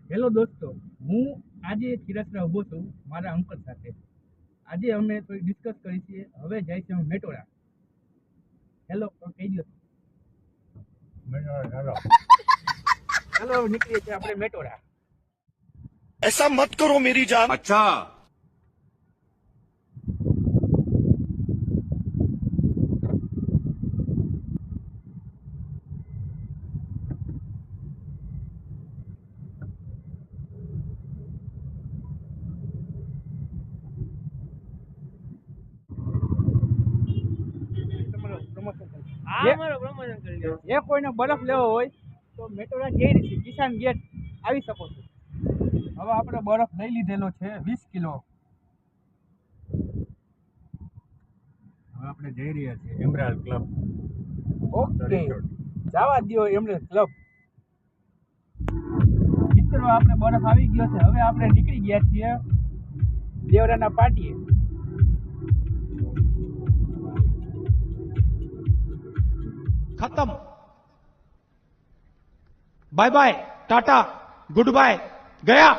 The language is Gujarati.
હેલો દોસ્તો, હું આજે ખીરસરા ઊભો છું મારા અંકલ સાથે. આજે અમે થોડી ડિસ્કસ કરી છે. હવે જાય છે અમે મેટોડા. હેલો કહી દો. હેલો નીકળીએ છીએ આપણે મેટોડા. ऐसा मत करो मेरी जान। अच्छा તમારો પ્રમોશન કરી જે કોઈને બરફ લેવો હોય તો મેટોડા જઈ રહી છે કિસાન ગેટ આવી શકો છો. હવે આપણે બરફ લઈ લીધેલો છે 20 કિલો. હવે આપણે જઈ રહ્યા છીએ એમરાલ્ડ ક્લબ. ઓકે, જવા દો એમને ક્લબ. મિત્રો આપણે બરફ આવી ગયો છે. હવે આપણે નીકળી ગયા છીએ દેવરાના પાટીએ. खत्म। Bye bye tata good bye गया।